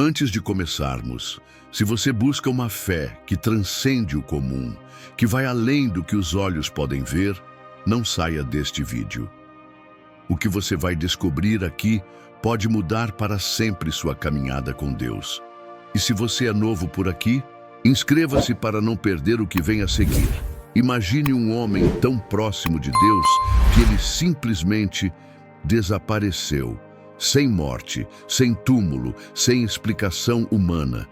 Antes de começarmos, se você busca uma fé que transcende o comum, que vai além do que os olhos podem ver, não saia deste vídeo. O que você vai descobrir aqui pode mudar para sempre sua caminhada com Deus. E se você é novo por aqui, inscreva-se para não perder o que vem a seguir. Imagine um homem tão próximo de Deus que ele simplesmente desapareceu, sem morte, sem túmulo, sem explicação humana.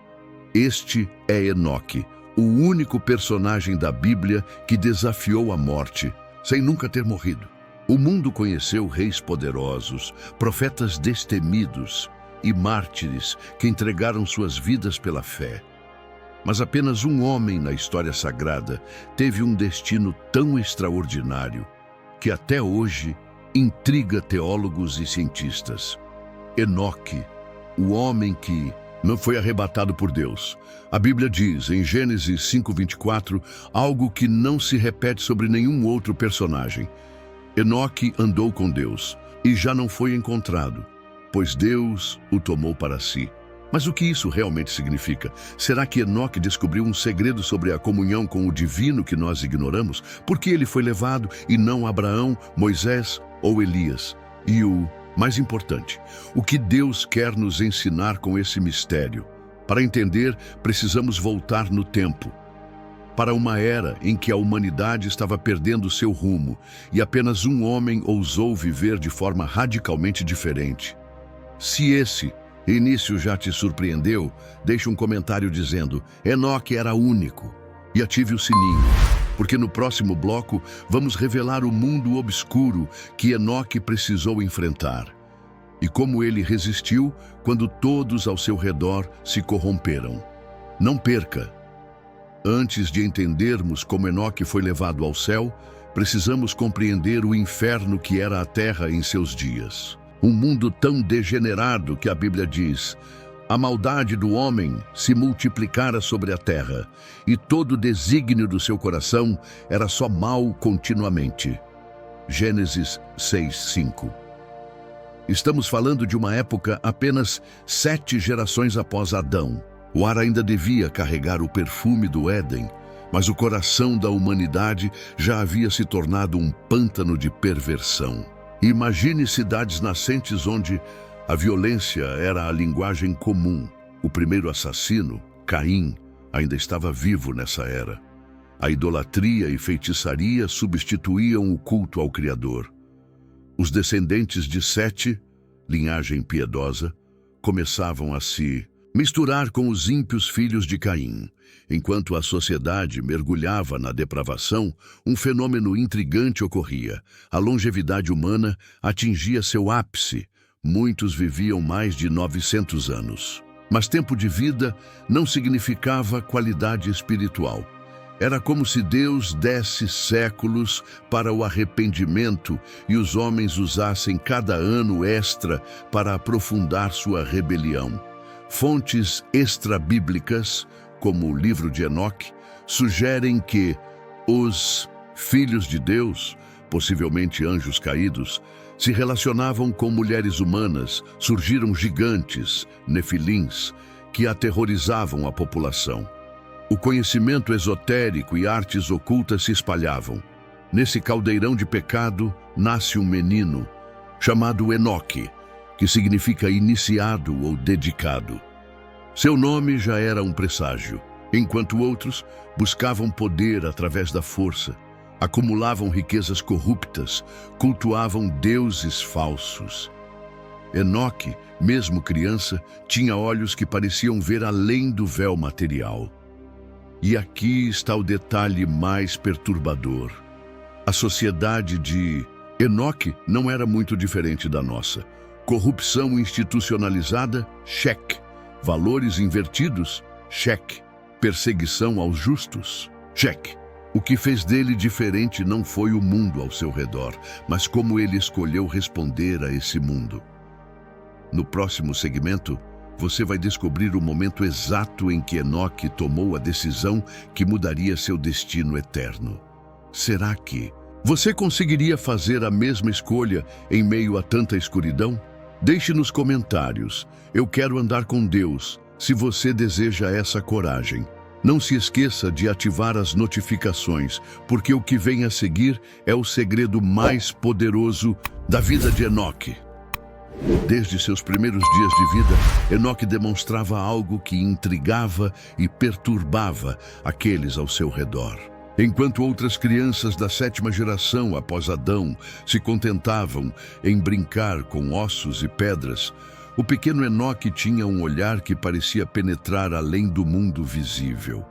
Este é Enoque, o único personagem da Bíblia que desafiou a morte, sem nunca ter morrido. O mundo conheceu reis poderosos, profetas destemidos e mártires que entregaram suas vidas pela fé. Mas apenas um homem na história sagrada teve um destino tão extraordinário que até hoje intriga teólogos e cientistas. Enoque, o homem que não foi arrebatado por Deus. A Bíblia diz, em Gênesis 5:24, algo que não se repete sobre nenhum outro personagem. Enoque andou com Deus e já não foi encontrado, pois Deus o tomou para si. Mas o que isso realmente significa? Será que Enoque descobriu um segredo sobre a comunhão com o divino que nós ignoramos? Por que ele foi levado e não Abraão, Moisés ou Elias? E o mais importante, o que Deus quer nos ensinar com esse mistério? Para entender, precisamos voltar no tempo, para uma era em que a humanidade estava perdendo seu rumo e apenas um homem ousou viver de forma radicalmente diferente. Se esse início já te surpreendeu, deixe um comentário dizendo: Enoque era único. E ative o sininho, porque no próximo bloco vamos revelar o mundo obscuro que Enoque precisou enfrentar e como ele resistiu quando todos ao seu redor se corromperam. Não perca! Antes de entendermos como Enoque foi levado ao céu, precisamos compreender o inferno que era a terra em seus dias. Um mundo tão degenerado que a Bíblia diz: a maldade do homem se multiplicara sobre a terra, e todo o desígnio do seu coração era só mal continuamente. Gênesis 6:5. Estamos falando de uma época apenas 7 gerações após Adão. O ar ainda devia carregar o perfume do Éden, mas o coração da humanidade já havia se tornado um pântano de perversão. Imagine cidades nascentes onde a violência era a linguagem comum. O primeiro assassino, Caim, ainda estava vivo nessa era. A idolatria e feitiçaria substituíam o culto ao Criador. Os descendentes de Sete, linhagem piedosa, começavam a se misturar com os ímpios filhos de Caim. Enquanto a sociedade mergulhava na depravação, um fenômeno intrigante ocorria. A longevidade humana atingia seu ápice. Muitos viviam mais de 900 anos. Mas tempo de vida não significava qualidade espiritual. Era como se Deus desse séculos para o arrependimento e os homens usassem cada ano extra para aprofundar sua rebelião. Fontes extra-bíblicas, como o livro de Enoque, sugerem que os filhos de Deus, possivelmente anjos caídos, se relacionavam com mulheres humanas. Surgiram gigantes, nefilins, que aterrorizavam a população. O conhecimento esotérico e artes ocultas se espalhavam. Nesse caldeirão de pecado nasce um menino, chamado Enoque, que significa iniciado ou dedicado. Seu nome já era um presságio, enquanto outros buscavam poder através da força, acumulavam riquezas corruptas, cultuavam deuses falsos. Enoque, mesmo criança, tinha olhos que pareciam ver além do véu material. E aqui está o detalhe mais perturbador. A sociedade de Enoque não era muito diferente da nossa. Corrupção institucionalizada, cheque. Valores invertidos, cheque. Perseguição aos justos, cheque. O que fez dele diferente não foi o mundo ao seu redor, mas como ele escolheu responder a esse mundo. No próximo segmento, você vai descobrir o momento exato em que Enoque tomou a decisão que mudaria seu destino eterno. Será que você conseguiria fazer a mesma escolha em meio a tanta escuridão? Deixe nos comentários. Eu quero andar com Deus Se você deseja essa coragem, não se esqueça de ativar as notificações, porque o que vem a seguir é o segredo mais poderoso da vida de Enoque. Desde seus primeiros dias de vida, Enoque demonstrava algo que intrigava e perturbava aqueles ao seu redor. Enquanto outras crianças da 7ª geração após Adão se contentavam em brincar com ossos e pedras, o pequeno Enoque tinha um olhar que parecia penetrar além do mundo visível.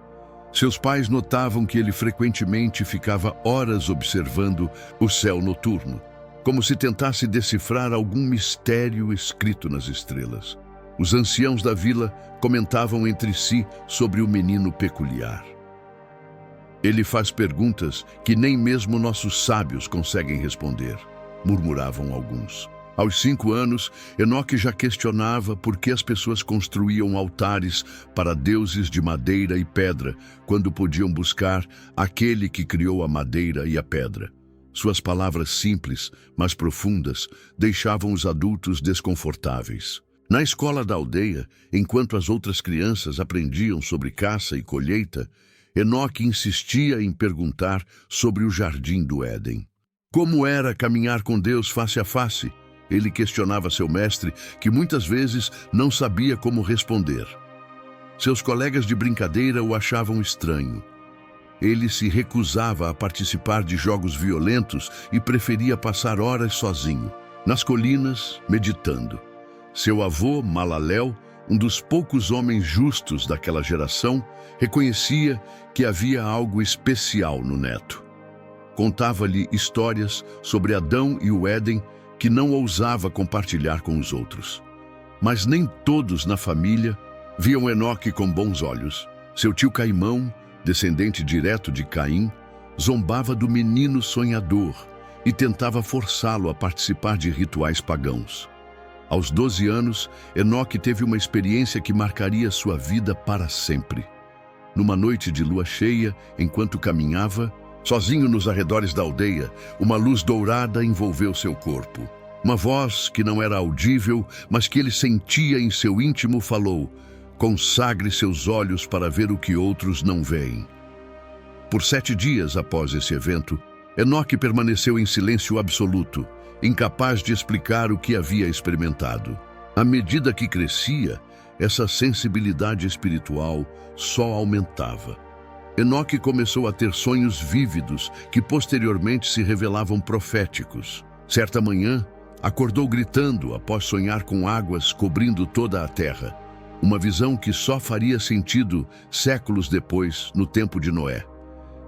Seus pais notavam que ele frequentemente ficava horas observando o céu noturno, como se tentasse decifrar algum mistério escrito nas estrelas. Os anciãos da vila comentavam entre si sobre o menino peculiar. Ele faz perguntas que nem mesmo nossos sábios conseguem responder, murmuravam alguns. Aos 5 anos, Enoque já questionava por que as pessoas construíam altares para deuses de madeira e pedra, quando podiam buscar aquele que criou a madeira e a pedra. Suas palavras simples, mas profundas, deixavam os adultos desconfortáveis. Na escola da aldeia, enquanto as outras crianças aprendiam sobre caça e colheita, Enoque insistia em perguntar sobre o jardim do Éden. Como era caminhar com Deus face a face? Ele questionava seu mestre, que muitas vezes não sabia como responder. Seus colegas de brincadeira o achavam estranho. Ele se recusava a participar de jogos violentos e preferia passar horas sozinho, nas colinas, meditando. Seu avô, Malaléu, um dos poucos homens justos daquela geração, reconhecia que havia algo especial no neto. Contava-lhe histórias sobre Adão e o Éden que não ousava compartilhar com os outros. Mas nem todos na família viam Enoque com bons olhos. Seu tio Caimão, descendente direto de Caim, zombava do menino sonhador e tentava forçá-lo a participar de rituais pagãos. Aos 12 anos, Enoque teve uma experiência que marcaria sua vida para sempre. Numa noite de lua cheia, enquanto caminhava, sozinho nos arredores da aldeia, uma luz dourada envolveu seu corpo. Uma voz que não era audível, mas que ele sentia em seu íntimo falou: "Consagre seus olhos para ver o que outros não veem." Por 7 dias após esse evento, Enoque permaneceu em silêncio absoluto, incapaz de explicar o que havia experimentado. À medida que crescia, essa sensibilidade espiritual só aumentava. Enoque começou a ter sonhos vívidos que posteriormente se revelavam proféticos. Certa manhã, acordou gritando após sonhar com águas cobrindo toda a terra. Uma visão que só faria sentido séculos depois, no tempo de Noé.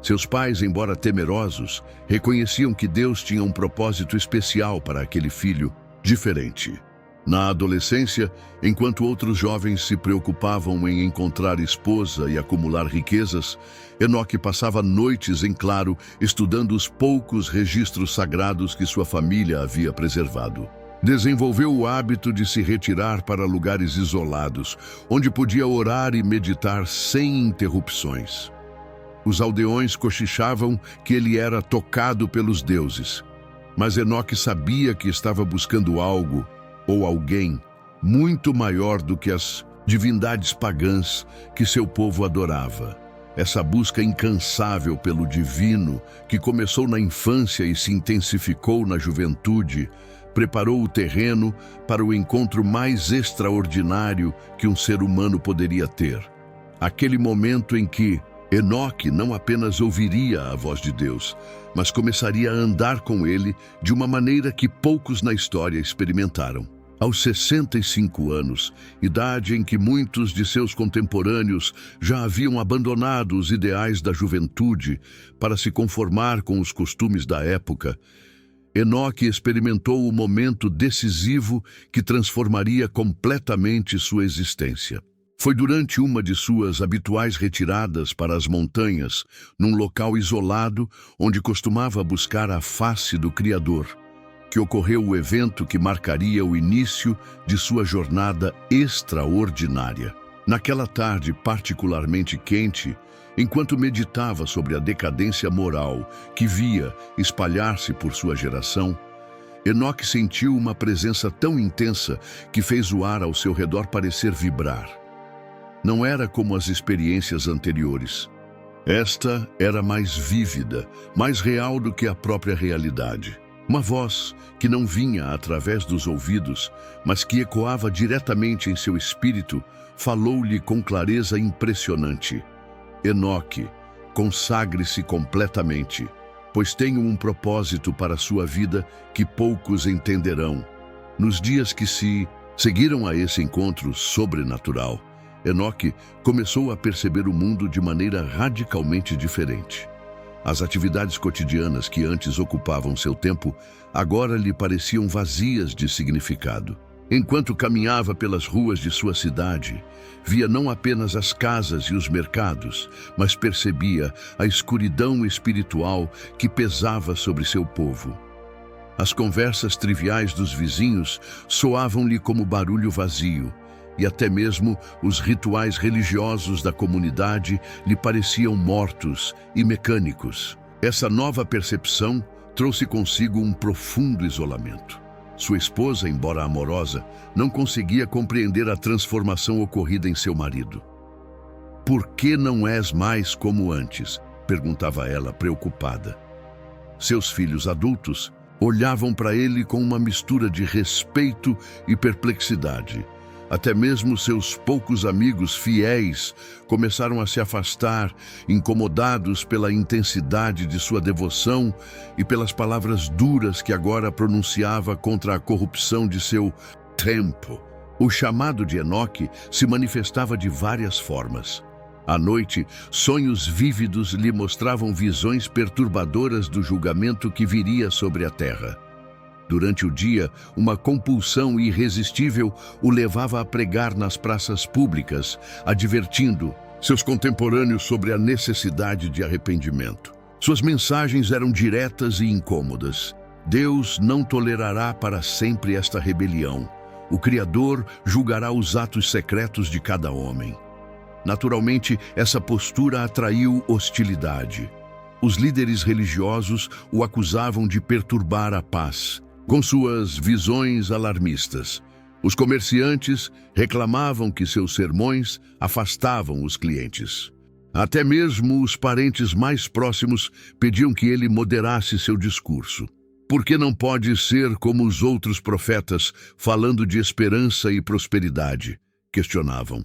Seus pais, embora temerosos, reconheciam que Deus tinha um propósito especial para aquele filho diferente. Na adolescência, enquanto outros jovens se preocupavam em encontrar esposa e acumular riquezas, Enoque passava noites em claro estudando os poucos registros sagrados que sua família havia preservado. Desenvolveu o hábito de se retirar para lugares isolados, onde podia orar e meditar sem interrupções. Os aldeões cochichavam que ele era tocado pelos deuses, mas Enoque sabia que estava buscando algo ou alguém muito maior do que as divindades pagãs que seu povo adorava. Essa busca incansável pelo divino, que começou na infância e se intensificou na juventude, preparou o terreno para o encontro mais extraordinário que um ser humano poderia ter. Aquele momento em que Enoque não apenas ouviria a voz de Deus, mas começaria a andar com ele de uma maneira que poucos na história experimentaram. Aos 65 anos, idade em que muitos de seus contemporâneos já haviam abandonado os ideais da juventude para se conformar com os costumes da época, Enoque experimentou o momento decisivo que transformaria completamente sua existência. Foi durante uma de suas habituais retiradas para as montanhas, num local isolado onde costumava buscar a face do Criador, que ocorreu o evento que marcaria o início de sua jornada extraordinária. Naquela tarde particularmente quente, enquanto meditava sobre a decadência moral que via espalhar-se por sua geração, Enoque sentiu uma presença tão intensa que fez o ar ao seu redor parecer vibrar. Não era como as experiências anteriores. Esta era mais vívida, mais real do que a própria realidade. Uma voz que não vinha através dos ouvidos, mas que ecoava diretamente em seu espírito, falou-lhe com clareza impressionante. Enoque, consagre-se completamente, pois tenho um propósito para a sua vida que poucos entenderão. Nos dias que se seguiram a esse encontro sobrenatural, Enoque começou a perceber o mundo de maneira radicalmente diferente. As atividades cotidianas que antes ocupavam seu tempo, agora lhe pareciam vazias de significado. Enquanto caminhava pelas ruas de sua cidade, via não apenas as casas e os mercados, mas percebia a escuridão espiritual que pesava sobre seu povo. As conversas triviais dos vizinhos soavam-lhe como barulho vazio, e até mesmo os rituais religiosos da comunidade lhe pareciam mortos e mecânicos. Essa nova percepção trouxe consigo um profundo isolamento. Sua esposa, embora amorosa, não conseguia compreender a transformação ocorrida em seu marido. "Por que não és mais como antes?", perguntava ela, preocupada. Seus filhos adultos olhavam para ele com uma mistura de respeito e perplexidade. Até mesmo seus poucos amigos fiéis começaram a se afastar, incomodados pela intensidade de sua devoção e pelas palavras duras que agora pronunciava contra a corrupção de seu tempo. O chamado de Enoque se manifestava de várias formas. À noite, sonhos vívidos lhe mostravam visões perturbadoras do julgamento que viria sobre a terra. Durante o dia, uma compulsão irresistível o levava a pregar nas praças públicas, advertindo seus contemporâneos sobre a necessidade de arrependimento. Suas mensagens eram diretas e incômodas. Deus não tolerará para sempre esta rebelião. O Criador julgará os atos secretos de cada homem. Naturalmente, essa postura atraiu hostilidade. Os líderes religiosos o acusavam de perturbar a paz, com suas visões alarmistas. Os comerciantes reclamavam que seus sermões afastavam os clientes. Até mesmo os parentes mais próximos pediam que ele moderasse seu discurso. "Por que não pode ser como os outros profetas, falando de esperança e prosperidade?", questionavam.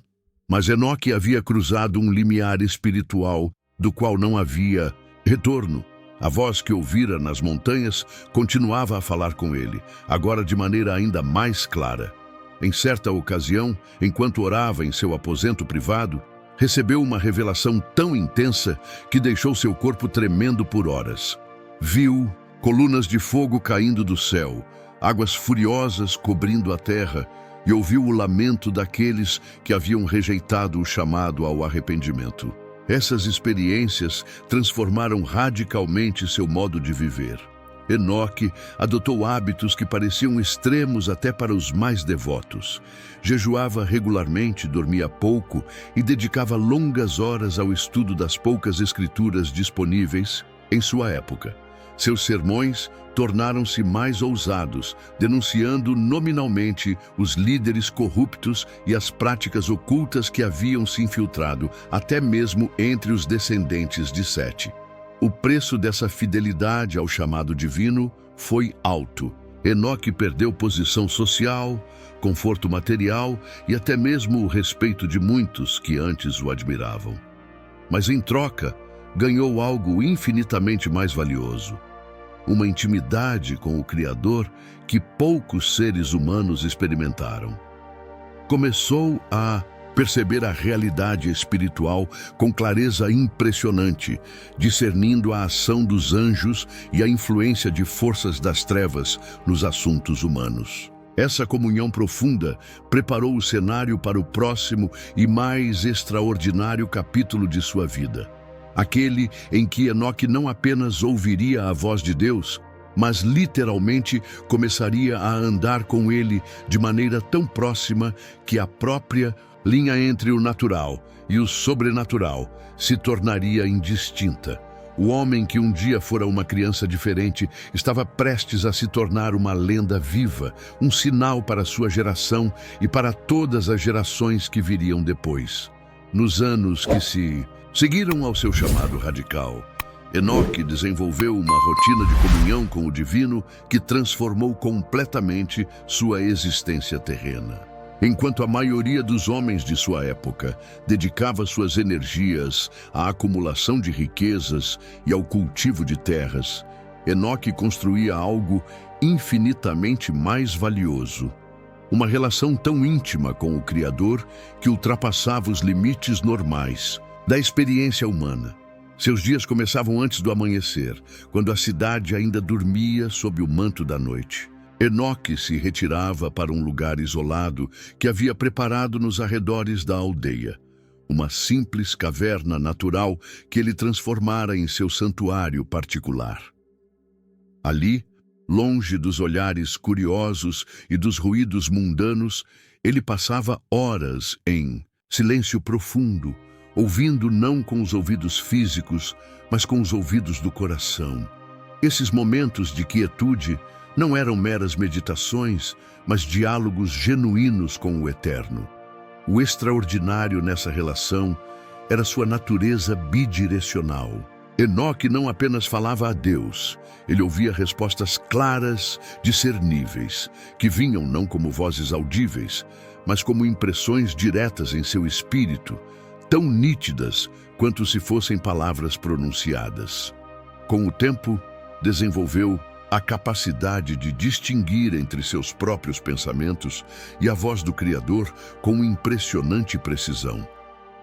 Mas Enoque havia cruzado um limiar espiritual do qual não havia retorno. A voz que ouvira nas montanhas continuava a falar com ele, agora de maneira ainda mais clara. Em certa ocasião, enquanto orava em seu aposento privado, recebeu uma revelação tão intensa que deixou seu corpo tremendo por horas. Viu colunas de fogo caindo do céu, águas furiosas cobrindo a terra, e ouviu o lamento daqueles que haviam rejeitado o chamado ao arrependimento. Essas experiências transformaram radicalmente seu modo de viver. Enoque adotou hábitos que pareciam extremos até para os mais devotos. Jejuava regularmente, dormia pouco e dedicava longas horas ao estudo das poucas escrituras disponíveis em sua época. Seus sermões tornaram-se mais ousados, denunciando nominalmente os líderes corruptos e as práticas ocultas que haviam se infiltrado, até mesmo entre os descendentes de Sete. O preço dessa fidelidade ao chamado divino foi alto. Enoque perdeu posição social, conforto material e até mesmo o respeito de muitos que antes o admiravam. Mas em troca, ganhou algo infinitamente mais valioso: uma intimidade com o Criador que poucos seres humanos experimentaram. Começou a perceber a realidade espiritual com clareza impressionante, discernindo a ação dos anjos e a influência de forças das trevas nos assuntos humanos. Essa comunhão profunda preparou o cenário para o próximo e mais extraordinário capítulo de sua vida. Aquele em que Enoque não apenas ouviria a voz de Deus, mas literalmente começaria a andar com ele de maneira tão próxima que a própria linha entre o natural e o sobrenatural se tornaria indistinta. O homem que um dia fora uma criança diferente estava prestes a se tornar uma lenda viva, um sinal para sua geração e para todas as gerações que viriam depois. Nos anos que se seguiram ao seu chamado radical, Enoque desenvolveu uma rotina de comunhão com o divino que transformou completamente sua existência terrena. Enquanto a maioria dos homens de sua época dedicava suas energias à acumulação de riquezas e ao cultivo de terras, Enoque construía algo infinitamente mais valioso. Uma relação tão íntima com o Criador que ultrapassava os limites normais da experiência humana. Seus dias começavam antes do amanhecer, quando a cidade ainda dormia sob o manto da noite. Enoque se retirava para um lugar isolado que havia preparado nos arredores da aldeia. Uma simples caverna natural que ele transformara em seu santuário particular. Ali, longe dos olhares curiosos e dos ruídos mundanos, ele passava horas em silêncio profundo, ouvindo não com os ouvidos físicos, mas com os ouvidos do coração. Esses momentos de quietude não eram meras meditações, mas diálogos genuínos com o Eterno. O extraordinário nessa relação era sua natureza bidirecional. Enoque não apenas falava a Deus, ele ouvia respostas claras, discerníveis, que vinham não como vozes audíveis, mas como impressões diretas em seu espírito, tão nítidas quanto se fossem palavras pronunciadas. Com o tempo, desenvolveu a capacidade de distinguir entre seus próprios pensamentos e a voz do Criador com impressionante precisão.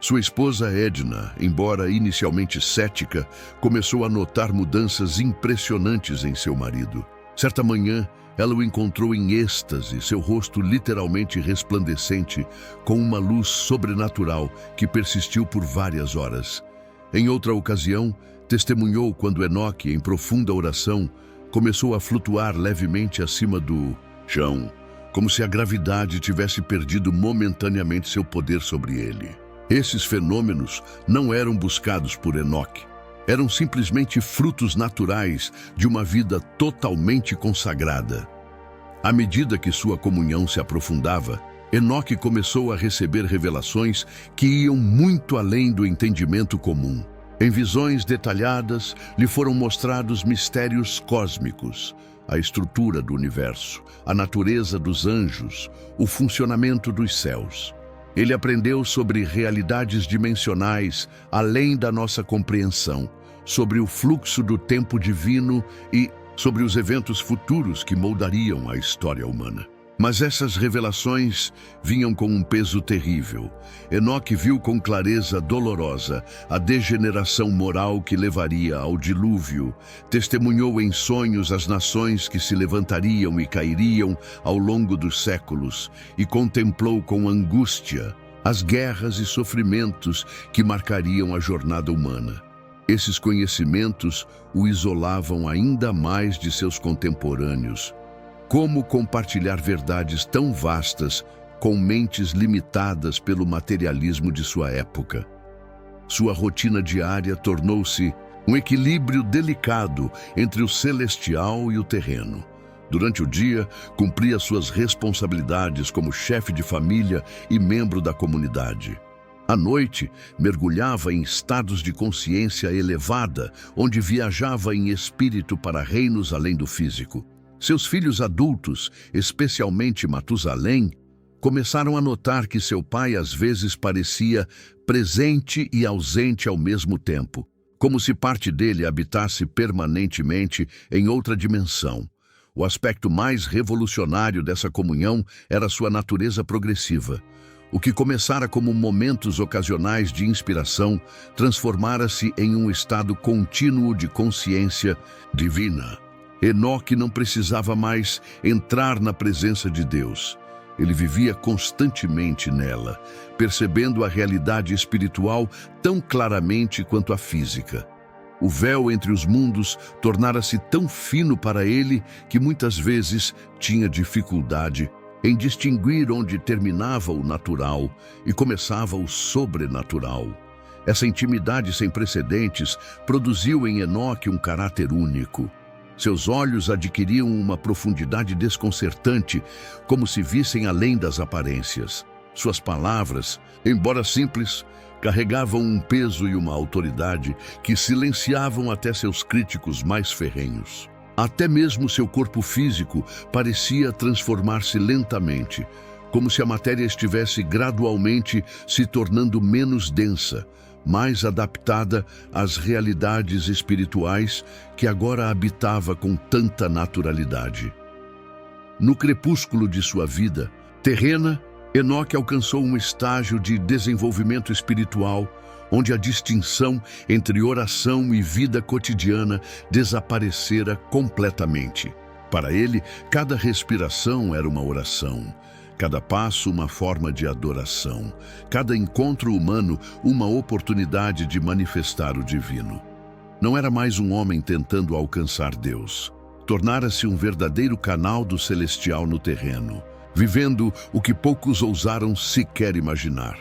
Sua esposa Edna, embora inicialmente cética, começou a notar mudanças impressionantes em seu marido. Certa manhã, ela o encontrou em êxtase, seu rosto literalmente resplandecente, com uma luz sobrenatural que persistiu por várias horas. Em outra ocasião, testemunhou quando Enoque, em profunda oração, começou a flutuar levemente acima do chão, como se a gravidade tivesse perdido momentaneamente seu poder sobre ele. Esses fenômenos não eram buscados por Enoque. Eram simplesmente frutos naturais de uma vida totalmente consagrada. À medida que sua comunhão se aprofundava, Enoque começou a receber revelações que iam muito além do entendimento comum. Em visões detalhadas, lhe foram mostrados mistérios cósmicos, a estrutura do universo, a natureza dos anjos, o funcionamento dos céus. Ele aprendeu sobre realidades dimensionais além da nossa compreensão, sobre o fluxo do tempo divino e sobre os eventos futuros que moldariam a história humana. Mas essas revelações vinham com um peso terrível. Enoque viu com clareza dolorosa a degeneração moral que levaria ao dilúvio, testemunhou em sonhos as nações que se levantariam e cairiam ao longo dos séculos e contemplou com angústia as guerras e sofrimentos que marcariam a jornada humana. Esses conhecimentos o isolavam ainda mais de seus contemporâneos. Como compartilhar verdades tão vastas com mentes limitadas pelo materialismo de sua época? Sua rotina diária tornou-se um equilíbrio delicado entre o celestial e o terreno. Durante o dia, cumpria suas responsabilidades como chefe de família e membro da comunidade. À noite, mergulhava em estados de consciência elevada, onde viajava em espírito para reinos além do físico. Seus filhos adultos, especialmente Matusalém, começaram a notar que seu pai às vezes parecia presente e ausente ao mesmo tempo, como se parte dele habitasse permanentemente em outra dimensão. O aspecto mais revolucionário dessa comunhão era sua natureza progressiva. O que começara como momentos ocasionais de inspiração transformara-se em um estado contínuo de consciência divina. Enoque não precisava mais entrar na presença de Deus. Ele vivia constantemente nela, percebendo a realidade espiritual tão claramente quanto a física. O véu entre os mundos tornara-se tão fino para ele que muitas vezes tinha dificuldade em distinguir onde terminava o natural e começava o sobrenatural. Essa intimidade sem precedentes produziu em Enoque um caráter único. Seus olhos adquiriam uma profundidade desconcertante, como se vissem além das aparências. Suas palavras, embora simples, carregavam um peso e uma autoridade que silenciavam até seus críticos mais ferrenhos. Até mesmo seu corpo físico parecia transformar-se lentamente, como se a matéria estivesse gradualmente se tornando menos densa, mais adaptada às realidades espirituais que agora habitava com tanta naturalidade. No crepúsculo de sua vida terrena, Enoque alcançou um estágio de desenvolvimento espiritual, onde a distinção entre oração e vida cotidiana desaparecera completamente. Para ele, cada respiração era uma oração, cada passo uma forma de adoração, cada encontro humano uma oportunidade de manifestar o divino. Não era mais um homem tentando alcançar Deus. Tornara-se um verdadeiro canal do celestial no terreno, vivendo o que poucos ousaram sequer imaginar.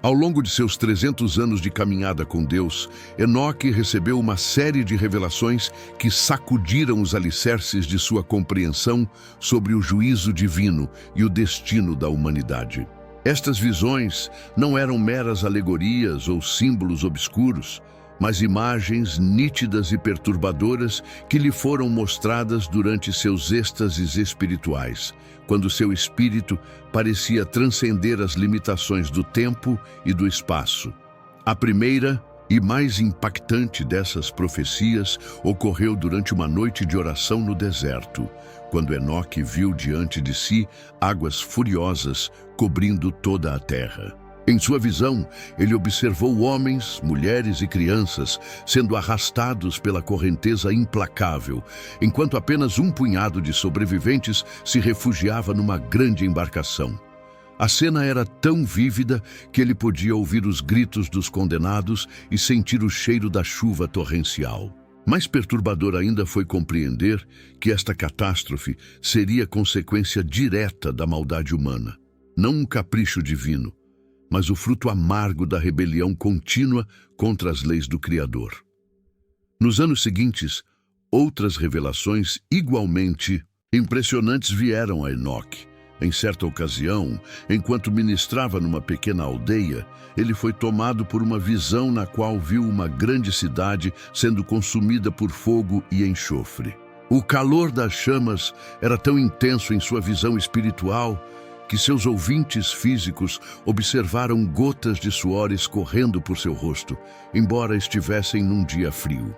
Ao longo de seus 300 anos de caminhada com Deus, Enoque recebeu uma série de revelações que sacudiram os alicerces de sua compreensão sobre o juízo divino e o destino da humanidade. Estas visões não eram meras alegorias ou símbolos obscuros, mas imagens nítidas e perturbadoras que lhe foram mostradas durante seus êxtases espirituais, quando seu espírito parecia transcender as limitações do tempo e do espaço. A primeira e mais impactante dessas profecias ocorreu durante uma noite de oração no deserto, quando Enoque viu diante de si águas furiosas cobrindo toda a terra. Em sua visão, ele observou homens, mulheres e crianças sendo arrastados pela correnteza implacável, enquanto apenas um punhado de sobreviventes se refugiava numa grande embarcação. A cena era tão vívida que ele podia ouvir os gritos dos condenados e sentir o cheiro da chuva torrencial. Mais perturbador ainda foi compreender que esta catástrofe seria consequência direta da maldade humana, não um capricho divino, mas o fruto amargo da rebelião contínua contra as leis do Criador. Nos anos seguintes, outras revelações igualmente impressionantes vieram a Enoque. Em certa ocasião, enquanto ministrava numa pequena aldeia, ele foi tomado por uma visão na qual viu uma grande cidade sendo consumida por fogo e enxofre. O calor das chamas era tão intenso em sua visão espiritual que seus ouvintes físicos observaram gotas de suor escorrendo por seu rosto, embora estivessem num dia frio.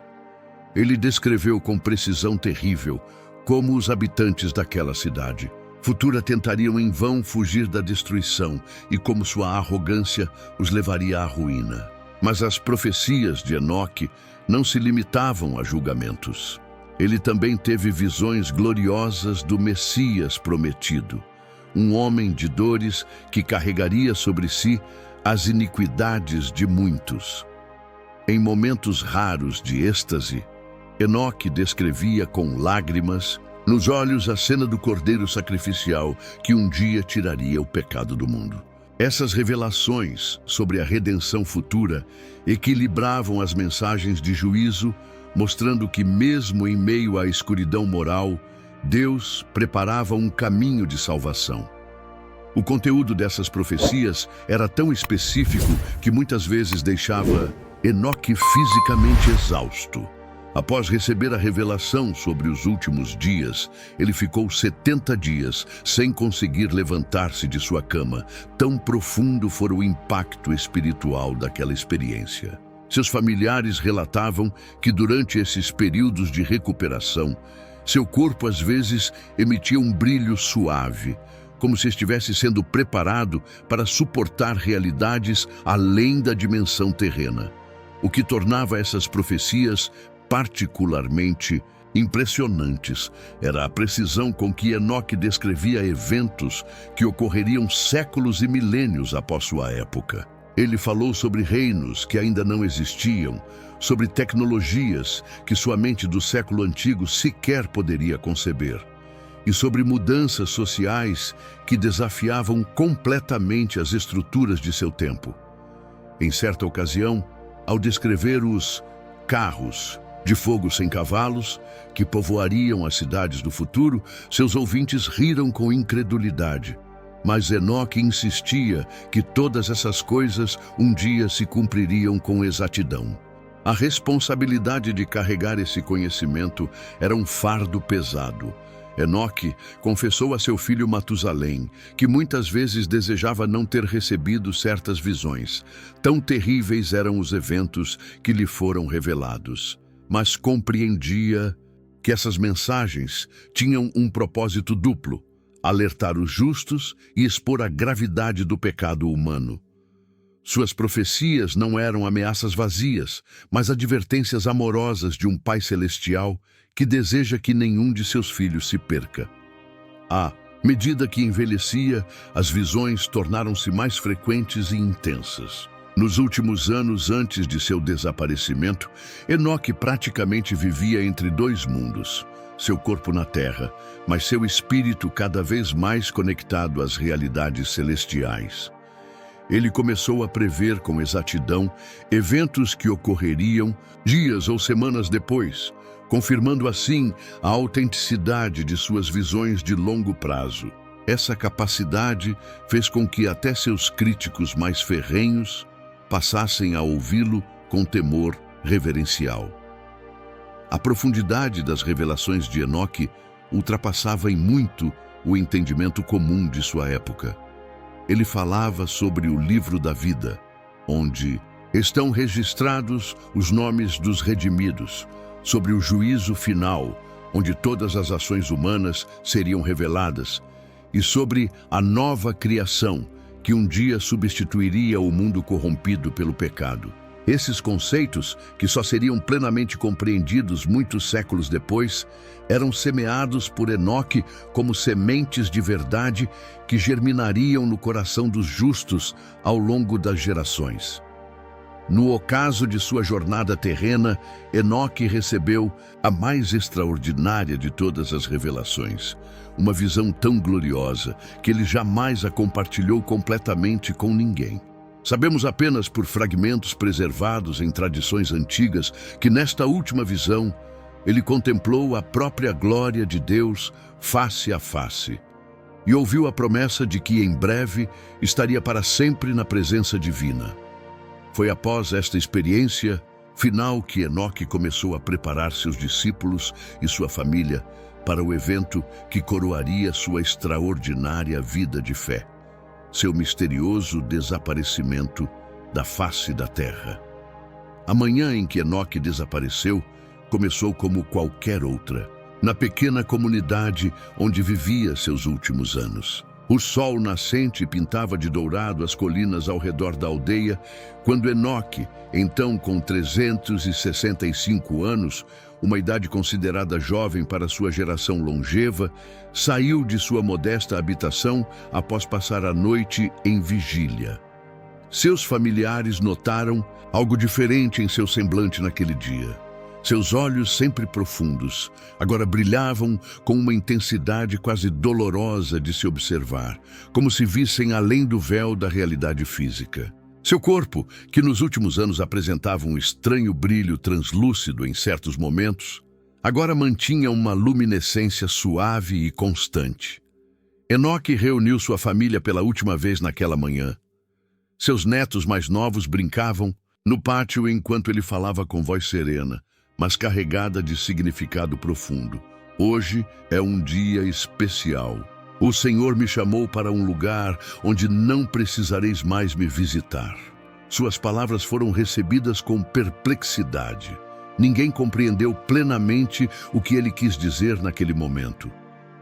Ele descreveu com precisão terrível como os habitantes daquela cidade futura tentariam em vão fugir da destruição e como sua arrogância os levaria à ruína. Mas as profecias de Enoque não se limitavam a julgamentos. Ele também teve visões gloriosas do Messias prometido, um homem de dores que carregaria sobre si as iniquidades de muitos. Em momentos raros de êxtase, Enoque descrevia com lágrimas nos olhos a cena do cordeiro sacrificial que um dia tiraria o pecado do mundo. Essas revelações sobre a redenção futura equilibravam as mensagens de juízo, mostrando que mesmo em meio à escuridão moral, Deus preparava um caminho de salvação. O conteúdo dessas profecias era tão específico que muitas vezes deixava Enoque fisicamente exausto. Após receber a revelação sobre os últimos dias, ele ficou 70 dias sem conseguir levantar-se de sua cama. Tão profundo foi o impacto espiritual daquela experiência. Seus familiares relatavam que durante esses períodos de recuperação, seu corpo às vezes emitia um brilho suave, como se estivesse sendo preparado para suportar realidades além da dimensão terrena, o que tornava essas profecias particularmente impressionantes. Era a precisão com que Enoque descrevia eventos que ocorreriam séculos e milênios após sua época. Ele falou sobre reinos que ainda não existiam, sobre tecnologias que sua mente do século antigo sequer poderia conceber, e sobre mudanças sociais que desafiavam completamente as estruturas de seu tempo. Em certa ocasião, ao descrever os carros de fogo sem cavalos que povoariam as cidades do futuro, seus ouvintes riram com incredulidade. Mas Enoque insistia que todas essas coisas um dia se cumpririam com exatidão. A responsabilidade de carregar esse conhecimento era um fardo pesado. Enoque confessou a seu filho Matusalém que muitas vezes desejava não ter recebido certas visões. Tão terríveis eram os eventos que lhe foram revelados. Mas compreendia que essas mensagens tinham um propósito duplo: alertar os justos e expor a gravidade do pecado humano. Suas profecias não eram ameaças vazias, mas advertências amorosas de um Pai Celestial que deseja que nenhum de seus filhos se perca. À medida que envelhecia, as visões tornaram-se mais frequentes e intensas. Nos últimos anos antes de seu desaparecimento, Enoque praticamente vivia entre dois mundos: seu corpo na terra, mas seu espírito cada vez mais conectado às realidades celestiais. Ele começou a prever com exatidão eventos que ocorreriam dias ou semanas depois, confirmando assim a autenticidade de suas visões de longo prazo. Essa capacidade fez com que até seus críticos mais ferrenhos passassem a ouvi-lo com temor reverencial. A profundidade das revelações de Enoque ultrapassava em muito o entendimento comum de sua época. Ele falava sobre o livro da vida, onde estão registrados os nomes dos redimidos, sobre o juízo final, onde todas as ações humanas seriam reveladas, e sobre a nova criação, que um dia substituiria o mundo corrompido pelo pecado. Esses conceitos, que só seriam plenamente compreendidos muitos séculos depois, eram semeados por Enoque como sementes de verdade que germinariam no coração dos justos ao longo das gerações. No ocaso de sua jornada terrena, Enoque recebeu a mais extraordinária de todas as revelações, uma visão tão gloriosa que ele jamais a compartilhou completamente com ninguém. Sabemos apenas por fragmentos preservados em tradições antigas que nesta última visão ele contemplou a própria glória de Deus face a face e ouviu a promessa de que em breve estaria para sempre na presença divina. Foi após esta experiência final que Enoque começou a preparar seus discípulos e sua família para o evento que coroaria sua extraordinária vida de fé: seu misterioso desaparecimento da face da terra. A manhã em que Enoque desapareceu começou como qualquer outra, na pequena comunidade onde vivia seus últimos anos. O sol nascente pintava de dourado as colinas ao redor da aldeia, quando Enoque, então com 365 anos, uma idade considerada jovem para sua geração longeva, saiu de sua modesta habitação após passar a noite em vigília. Seus familiares notaram algo diferente em seu semblante naquele dia. Seus olhos, sempre profundos, agora brilhavam com uma intensidade quase dolorosa de se observar, como se vissem além do véu da realidade física. Seu corpo, que nos últimos anos apresentava um estranho brilho translúcido em certos momentos, agora mantinha uma luminescência suave e constante. Enoque reuniu sua família pela última vez naquela manhã. Seus netos mais novos brincavam no pátio enquanto ele falava com voz serena, mas carregada de significado profundo. Hoje é um dia especial. O Senhor me chamou para um lugar onde não precisareis mais me visitar. Suas palavras foram recebidas com perplexidade. Ninguém compreendeu plenamente o que ele quis dizer naquele momento.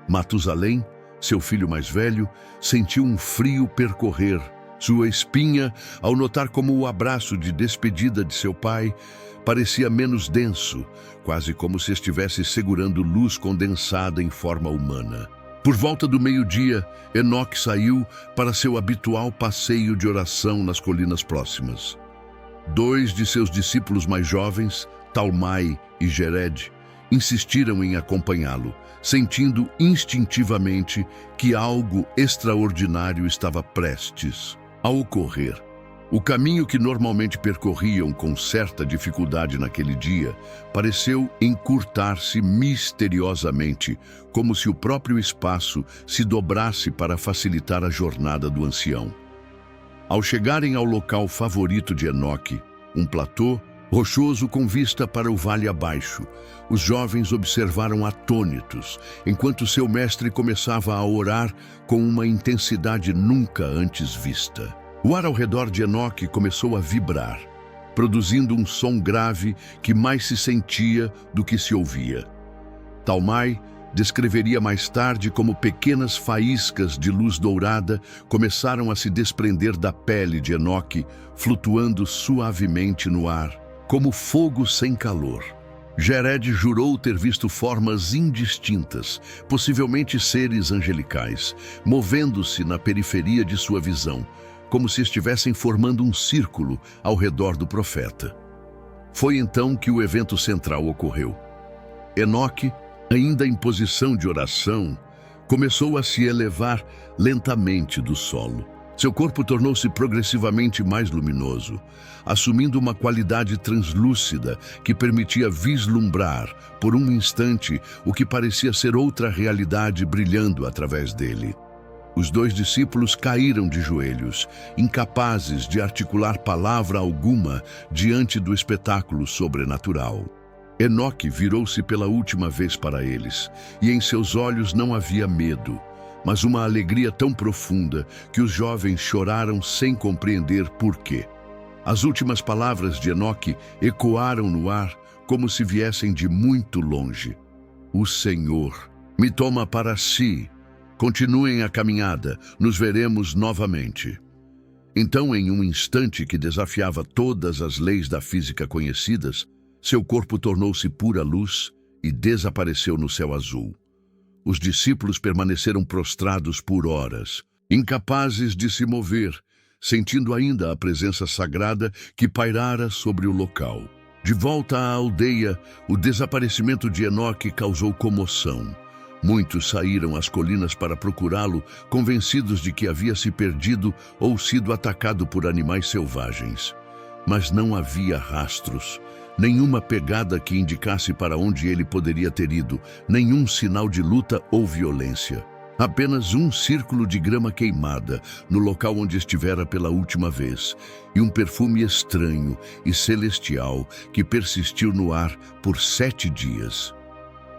Matusalém, seu filho mais velho, sentiu um frio percorrer sua espinha ao notar como o abraço de despedida de seu pai parecia menos denso, quase como se estivesse segurando luz condensada em forma humana. Por volta do meio-dia, Enoque saiu para seu habitual passeio de oração nas colinas próximas. 2 de seus discípulos mais jovens, Talmai e Gered, insistiram em acompanhá-lo, sentindo instintivamente que algo extraordinário estava prestes a ocorrer. O caminho que normalmente percorriam com certa dificuldade naquele dia pareceu encurtar-se misteriosamente, como se o próprio espaço se dobrasse para facilitar a jornada do ancião. Ao chegarem ao local favorito de Enoque, um platô rochoso com vista para o vale abaixo, os jovens observaram atônitos, enquanto seu mestre começava a orar com uma intensidade nunca antes vista. O ar ao redor de Enoque começou a vibrar, produzindo um som grave que mais se sentia do que se ouvia. Talmai descreveria mais tarde como pequenas faíscas de luz dourada começaram a se desprender da pele de Enoque, flutuando suavemente no ar, como fogo sem calor. Gered jurou ter visto formas indistintas, possivelmente seres angelicais, movendo-se na periferia de sua visão, como se estivessem formando um círculo ao redor do profeta. Foi então que o evento central ocorreu. Enoque, ainda em posição de oração, começou a se elevar lentamente do solo. Seu corpo tornou-se progressivamente mais luminoso, assumindo uma qualidade translúcida que permitia vislumbrar, por um instante, o que parecia ser outra realidade brilhando através dele. Os dois discípulos caíram de joelhos, incapazes de articular palavra alguma diante do espetáculo sobrenatural. Enoque virou-se pela última vez para eles, e em seus olhos não havia medo, mas uma alegria tão profunda que os jovens choraram sem compreender por quê. As últimas palavras de Enoque ecoaram no ar como se viessem de muito longe. O Senhor me toma para si. Continuem a caminhada, nos veremos novamente. Então, em um instante que desafiava todas as leis da física conhecidas, seu corpo tornou-se pura luz e desapareceu no céu azul. Os discípulos permaneceram prostrados por horas, incapazes de se mover, sentindo ainda a presença sagrada que pairara sobre o local. De volta à aldeia, o desaparecimento de Enoque causou comoção. Muitos saíram às colinas para procurá-lo, convencidos de que havia se perdido ou sido atacado por animais selvagens. Mas não havia rastros, nenhuma pegada que indicasse para onde ele poderia ter ido, nenhum sinal de luta ou violência. Apenas um círculo de grama queimada no local onde estivera pela última vez, e um perfume estranho e celestial que persistiu no ar por 7 dias.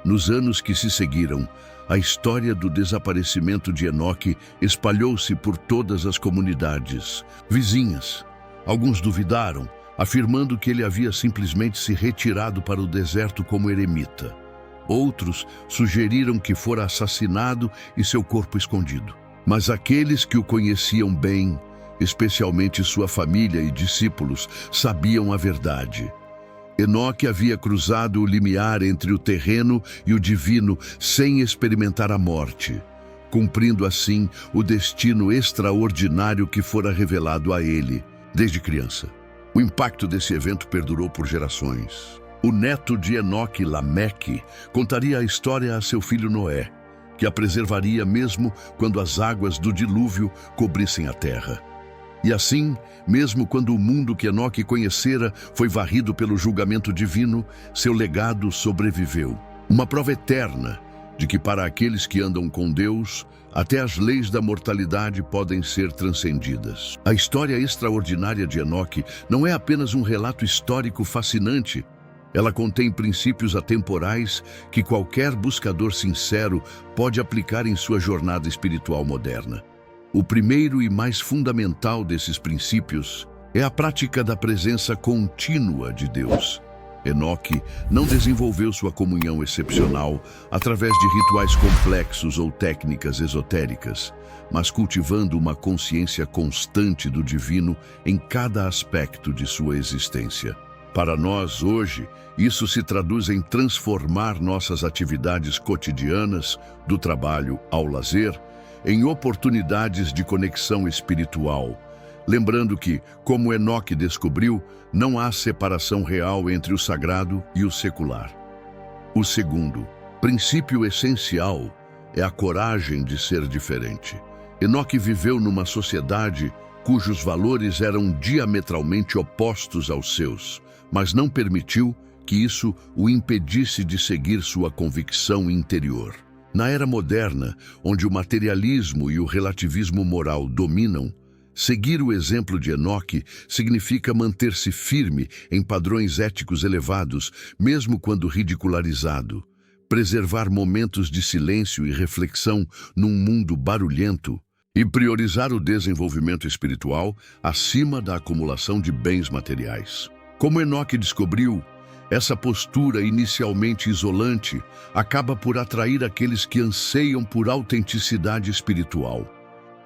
Nos anos que se seguiram, a história do desaparecimento de Enoque espalhou-se por todas as comunidades vizinhas. Alguns duvidaram, afirmando que ele havia simplesmente se retirado para o deserto como eremita. Outros sugeriram que fora assassinado e seu corpo escondido. Mas aqueles que o conheciam bem, especialmente sua família e discípulos, sabiam a verdade. Enoque havia cruzado o limiar entre o terreno e o divino sem experimentar a morte, cumprindo assim o destino extraordinário que fora revelado a ele desde criança. O impacto desse evento perdurou por gerações. O neto de Enoque, Lameque, contaria a história a seu filho Noé, que a preservaria mesmo quando as águas do dilúvio cobrissem a terra. E assim, mesmo quando o mundo que Enoque conhecera foi varrido pelo julgamento divino, seu legado sobreviveu. Uma prova eterna de que para aqueles que andam com Deus, até as leis da mortalidade podem ser transcendidas. A história extraordinária de Enoque não é apenas um relato histórico fascinante. Ela contém princípios atemporais que qualquer buscador sincero pode aplicar em sua jornada espiritual moderna. O primeiro e mais fundamental desses princípios é a prática da presença contínua de Deus. Enoque não desenvolveu sua comunhão excepcional através de rituais complexos ou técnicas esotéricas, mas cultivando uma consciência constante do divino em cada aspecto de sua existência. Para nós, hoje, isso se traduz em transformar nossas atividades cotidianas, do trabalho ao lazer, em oportunidades de conexão espiritual, lembrando que, como Enoque descobriu, não há separação real entre o sagrado e o secular. O segundo princípio essencial é a coragem de ser diferente. Enoque viveu numa sociedade cujos valores eram diametralmente opostos aos seus, mas não permitiu que isso o impedisse de seguir sua convicção interior. Na era moderna, onde o materialismo e o relativismo moral dominam, seguir o exemplo de Enoque significa manter-se firme em padrões éticos elevados, mesmo quando ridicularizado. Preservar momentos de silêncio e reflexão num mundo barulhento e priorizar o desenvolvimento espiritual acima da acumulação de bens materiais. Como Enoque descobriu, essa postura inicialmente isolante acaba por atrair aqueles que anseiam por autenticidade espiritual.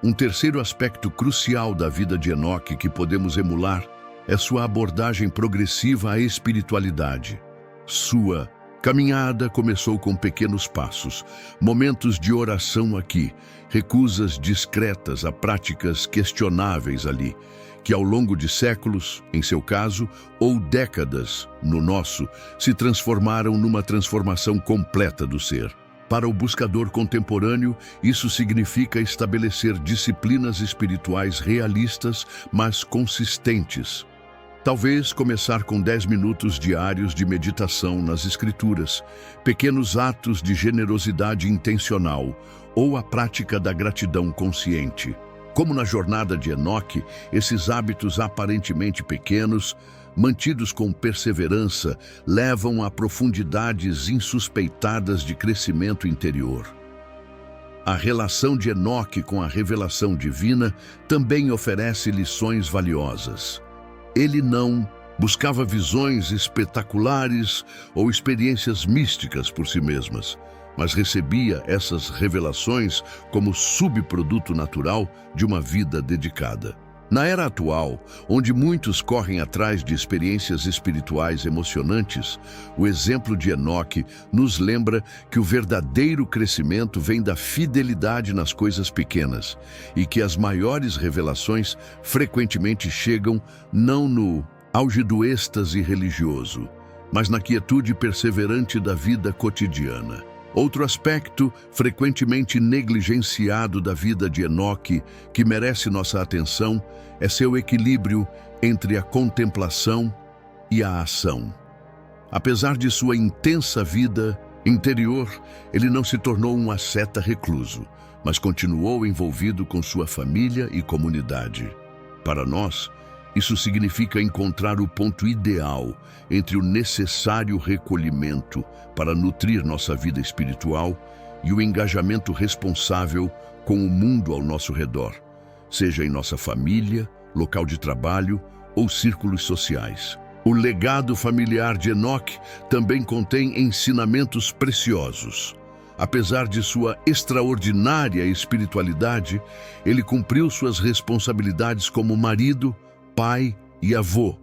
Um terceiro aspecto crucial da vida de Enoque que podemos emular é sua abordagem progressiva à espiritualidade. Sua caminhada começou com pequenos passos, momentos de oração aqui, recusas discretas a práticas questionáveis ali, que ao longo de séculos, em seu caso, ou décadas, no nosso, se transformaram numa transformação completa do ser. Para o buscador contemporâneo, isso significa estabelecer disciplinas espirituais realistas, mas consistentes. Talvez começar com 10 minutos diários de meditação nas Escrituras, pequenos atos de generosidade intencional ou a prática da gratidão consciente. Como na jornada de Enoque, esses hábitos aparentemente pequenos, mantidos com perseverança, levam a profundidades insuspeitadas de crescimento interior. A relação de Enoque com a revelação divina também oferece lições valiosas. Ele não buscava visões espetaculares ou experiências místicas por si mesmas, mas recebia essas revelações como subproduto natural de uma vida dedicada. Na era atual, onde muitos correm atrás de experiências espirituais emocionantes, o exemplo de Enoque nos lembra que o verdadeiro crescimento vem da fidelidade nas coisas pequenas e que as maiores revelações frequentemente chegam não no auge do êxtase religioso, mas na quietude perseverante da vida cotidiana. Outro aspecto frequentemente negligenciado da vida de Enoque, que merece nossa atenção, é seu equilíbrio entre a contemplação e a ação. Apesar de sua intensa vida interior, ele não se tornou um asceta recluso, mas continuou envolvido com sua família e comunidade. Para nós, isso significa encontrar o ponto ideal entre o necessário recolhimento para nutrir nossa vida espiritual e o engajamento responsável com o mundo ao nosso redor, seja em nossa família, local de trabalho ou círculos sociais. O legado familiar de Enoque também contém ensinamentos preciosos. Apesar de sua extraordinária espiritualidade, ele cumpriu suas responsabilidades como marido, pai e avô,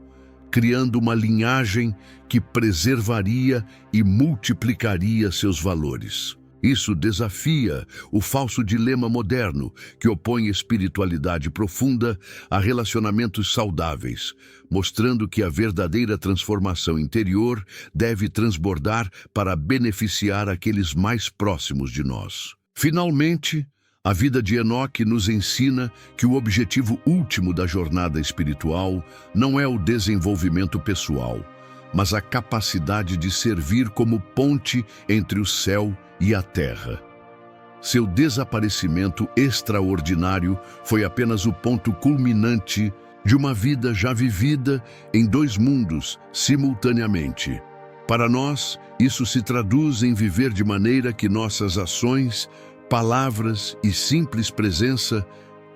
criando uma linhagem que preservaria e multiplicaria seus valores. Isso desafia o falso dilema moderno que opõe espiritualidade profunda a relacionamentos saudáveis, mostrando que a verdadeira transformação interior deve transbordar para beneficiar aqueles mais próximos de nós. Finalmente, a vida de Enoque nos ensina que o objetivo último da jornada espiritual não é o desenvolvimento pessoal, mas a capacidade de servir como ponte entre o céu e a terra. Seu desaparecimento extraordinário foi apenas o ponto culminante de uma vida já vivida em dois mundos simultaneamente. Para nós, isso se traduz em viver de maneira que nossas ações, palavras e simples presença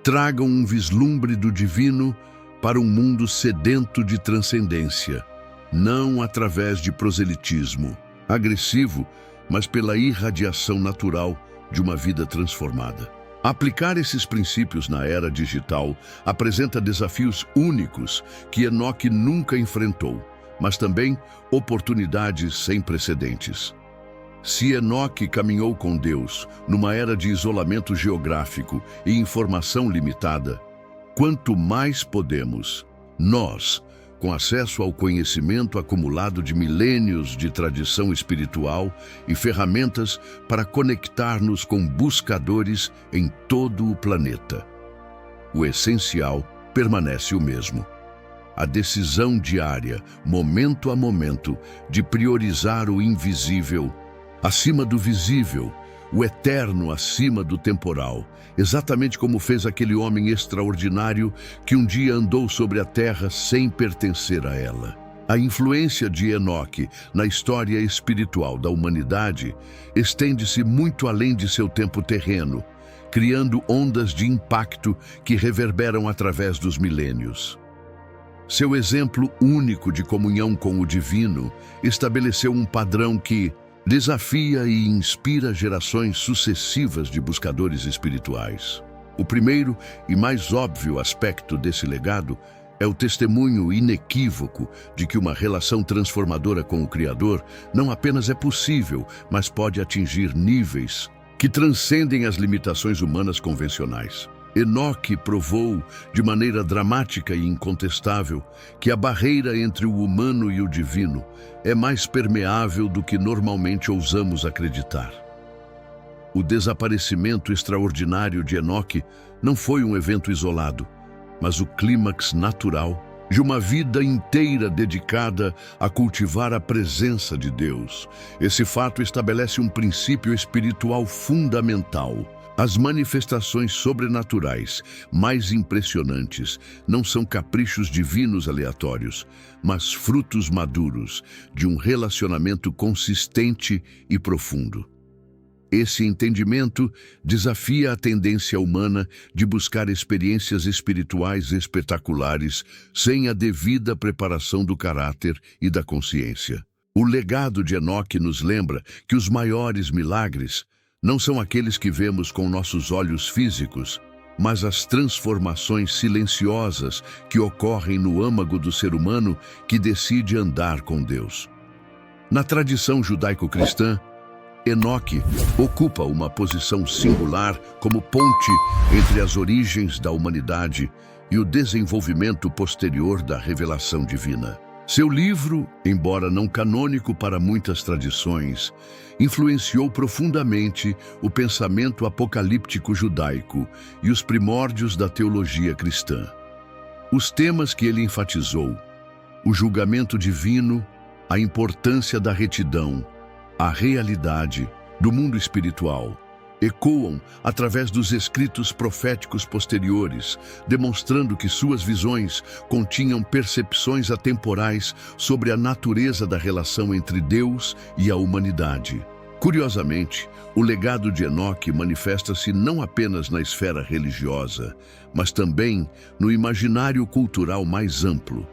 tragam um vislumbre do divino para um mundo sedento de transcendência, não através de proselitismo agressivo, mas pela irradiação natural de uma vida transformada. Aplicar esses princípios na era digital apresenta desafios únicos que Enoque nunca enfrentou, mas também oportunidades sem precedentes. Se Enoque caminhou com Deus numa era de isolamento geográfico e informação limitada, quanto mais podemos, nós, com acesso ao conhecimento acumulado de milênios de tradição espiritual e ferramentas para conectar-nos com buscadores em todo o planeta. O essencial permanece o mesmo. A decisão diária, momento a momento, de priorizar o invisível acima do visível, o eterno acima do temporal, exatamente como fez aquele homem extraordinário que um dia andou sobre a terra sem pertencer a ela. A influência de Enoque na história espiritual da humanidade estende-se muito além de seu tempo terreno, criando ondas de impacto que reverberam através dos milênios. Seu exemplo único de comunhão com o divino estabeleceu um padrão que desafia e inspira gerações sucessivas de buscadores espirituais. O primeiro e mais óbvio aspecto desse legado é o testemunho inequívoco de que uma relação transformadora com o Criador não apenas é possível, mas pode atingir níveis que transcendem as limitações humanas convencionais. Enoque provou, de maneira dramática e incontestável, que a barreira entre o humano e o divino é mais permeável do que normalmente ousamos acreditar. O desaparecimento extraordinário de Enoque não foi um evento isolado, mas o clímax natural de uma vida inteira dedicada a cultivar a presença de Deus. Esse fato estabelece um princípio espiritual fundamental. As manifestações sobrenaturais mais impressionantes não são caprichos divinos aleatórios, mas frutos maduros de um relacionamento consistente e profundo. Esse entendimento desafia a tendência humana de buscar experiências espirituais espetaculares sem a devida preparação do caráter e da consciência. O legado de Enoque nos lembra que os maiores milagres não são aqueles que vemos com nossos olhos físicos, mas as transformações silenciosas que ocorrem no âmago do ser humano que decide andar com Deus. Na tradição judaico-cristã, Enoque ocupa uma posição singular como ponte entre as origens da humanidade e o desenvolvimento posterior da revelação divina. Seu livro, embora não canônico para muitas tradições, influenciou profundamente o pensamento apocalíptico judaico e os primórdios da teologia cristã. Os temas que ele enfatizou, o julgamento divino, a importância da retidão, a realidade do mundo espiritual, ecoam através dos escritos proféticos posteriores, demonstrando que suas visões continham percepções atemporais sobre a natureza da relação entre Deus e a humanidade. Curiosamente, o legado de Enoque manifesta-se não apenas na esfera religiosa, mas também no imaginário cultural mais amplo.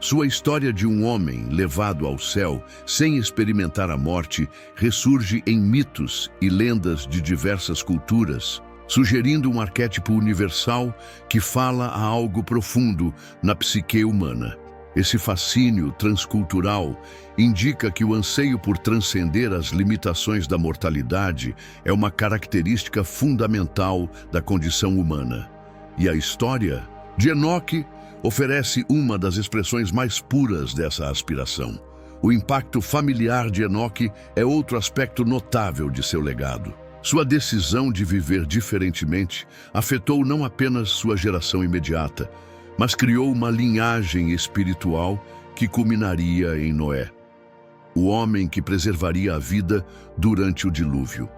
Sua história de um homem levado ao céu sem experimentar a morte ressurge em mitos e lendas de diversas culturas, sugerindo um arquétipo universal que fala a algo profundo na psique humana. Esse fascínio transcultural indica que o anseio por transcender as limitações da mortalidade é uma característica fundamental da condição humana. E a história de Enoque oferece uma das expressões mais puras dessa aspiração. O impacto familiar de Enoque é outro aspecto notável de seu legado. Sua decisão de viver diferentemente afetou não apenas sua geração imediata, mas criou uma linhagem espiritual que culminaria em Noé, o homem que preservaria a vida durante o dilúvio.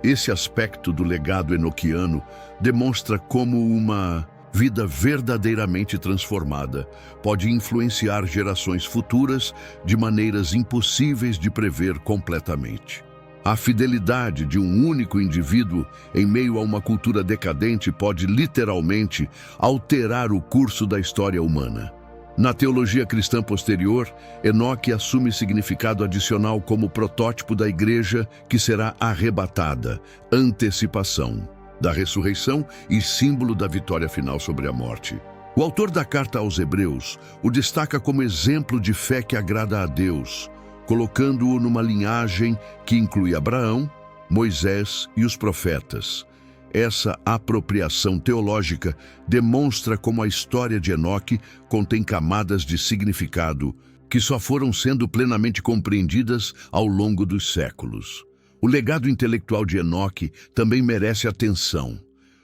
Esse aspecto do legado enoquiano demonstra como uma vida verdadeiramente transformada pode influenciar gerações futuras de maneiras impossíveis de prever completamente. A fidelidade de um único indivíduo em meio a uma cultura decadente pode literalmente alterar o curso da história humana. Na teologia cristã posterior, Enoque assume significado adicional como protótipo da igreja que será arrebatada, antecipação da ressurreição e símbolo da vitória final sobre a morte. O autor da carta aos Hebreus o destaca como exemplo de fé que agrada a Deus, colocando-o numa linhagem que inclui Abraão, Moisés e os profetas. Essa apropriação teológica demonstra como a história de Enoque contém camadas de significado que só foram sendo plenamente compreendidas ao longo dos séculos. O legado intelectual de Enoque também merece atenção.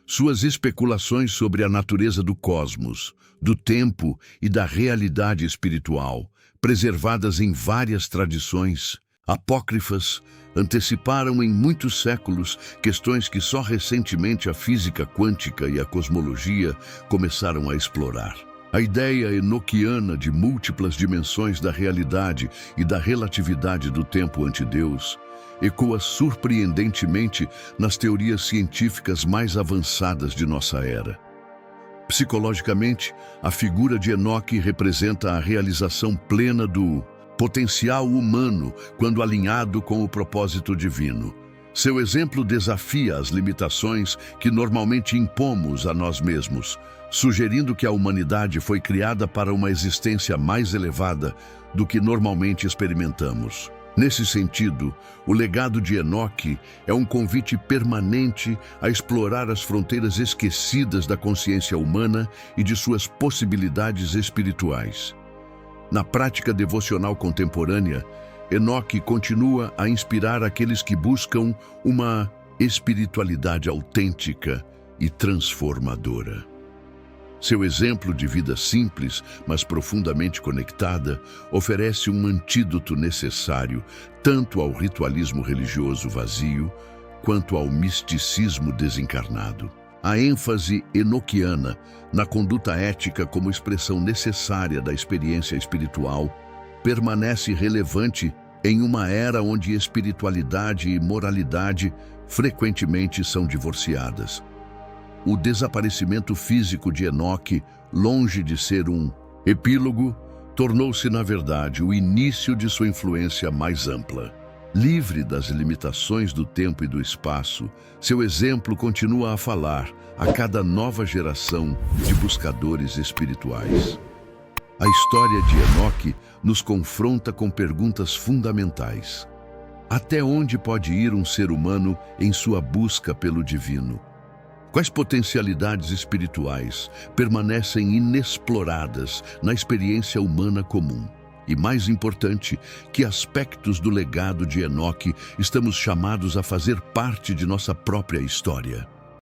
Suas especulações sobre a natureza do cosmos, do tempo e da realidade espiritual, preservadas em várias tradições apócrifas, anteciparam em muitos séculos questões que só recentemente a física quântica e a cosmologia começaram a explorar. A ideia enoquiana de múltiplas dimensões da realidade e da relatividade do tempo ante Deus ecoa surpreendentemente nas teorias científicas mais avançadas de nossa era. Psicologicamente, a figura de Enoque representa a realização plena do potencial humano quando alinhado com o propósito divino. Seu exemplo desafia as limitações que normalmente impomos a nós mesmos, sugerindo que a humanidade foi criada para uma existência mais elevada do que normalmente experimentamos. Nesse sentido, o legado de Enoque é um convite permanente a explorar as fronteiras esquecidas da consciência humana e de suas possibilidades espirituais. Na prática devocional contemporânea, Enoque continua a inspirar aqueles que buscam uma espiritualidade autêntica e transformadora. Seu exemplo de vida simples, mas profundamente conectada, oferece um antídoto necessário tanto ao ritualismo religioso vazio quanto ao misticismo desencarnado. A ênfase enoquiana na conduta ética como expressão necessária da experiência espiritual permanece relevante em uma era onde espiritualidade e moralidade frequentemente são divorciadas. O desaparecimento físico de Enoque, longe de ser um epílogo, tornou-se, na verdade, o início de sua influência mais ampla. Livre das limitações do tempo e do espaço, seu exemplo continua a falar a cada nova geração de buscadores espirituais. A história de Enoque nos confronta com perguntas fundamentais. Até onde pode ir um ser humano em sua busca pelo divino? Quais potencialidades espirituais permanecem inexploradas na experiência humana comum? E mais importante, que aspectos do legado de Enoque estamos chamados a fazer parte de nossa própria história?